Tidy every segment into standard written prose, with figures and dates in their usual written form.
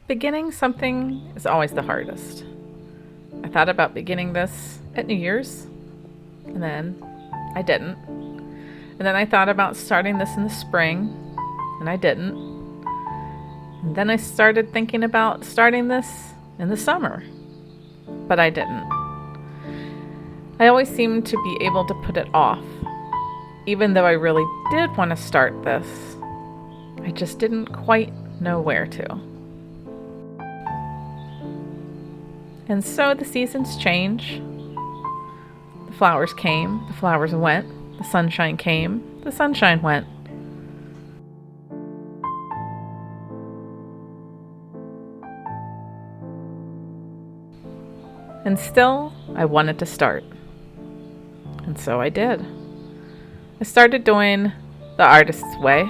Beginning something is always the hardest. I thought about beginning this at New Year's, and then I didn't. And then I thought about starting this in the spring, and I didn't. And then I started thinking about starting this in the summer, but I didn't. I always seemed to be able to put it off, even though I really did want to start this. I just didn't quite know where to. And so the seasons change. The flowers came, the flowers went. The sunshine came, the sunshine went. And still, I wanted to start. And so I did. I started doing the artist's way.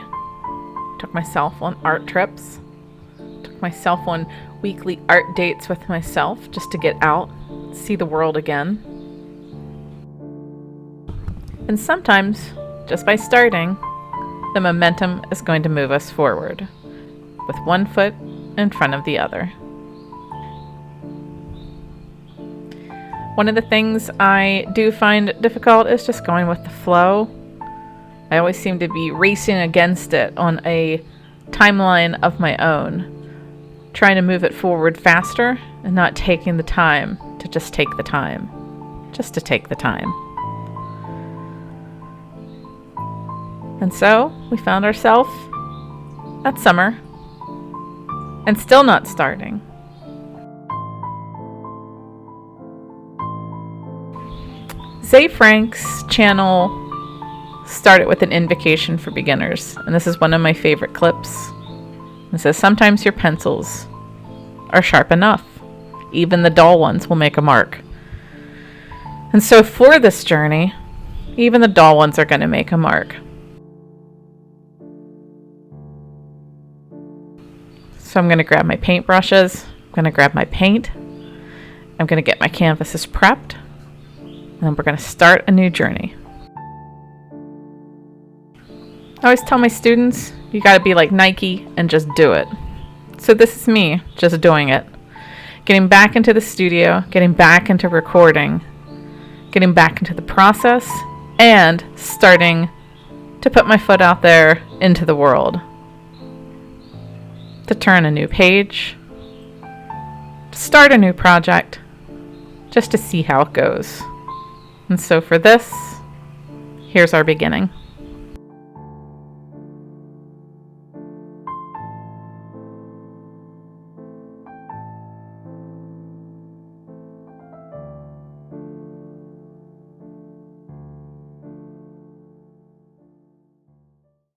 Took myself on art trips. Took myself on weekly art dates with myself just to get out, see the world again. And sometimes, just by starting, the momentum is going to move us forward, with one foot in front of the other. One of the things I do find difficult is just going with the flow. I always seem to be racing against it on a timeline of my own, trying to move it forward faster and not taking the time to just take the time. Just to take the time. And so we found ourselves at summer and still not starting. Zay Frank's channel started with an invocation for beginners, and this is one of my favorite clips. It says, "Sometimes your pencils are sharp enough. Even the dull ones will make a mark." And so for this journey, even the dull ones are going to make a mark. So I'm going to grab my paintbrushes. I'm going to grab my paint. I'm going to get my canvases prepped. And then we're going to start a new journey. I always tell my students, you got to be like Nike and just do it. So this is me just doing it. Getting back into the studio, getting back into recording, getting back into the process, and starting to put my foot out there into the world. To turn a new page, to start a new project, just to see how it goes. And so for this, here's our beginning.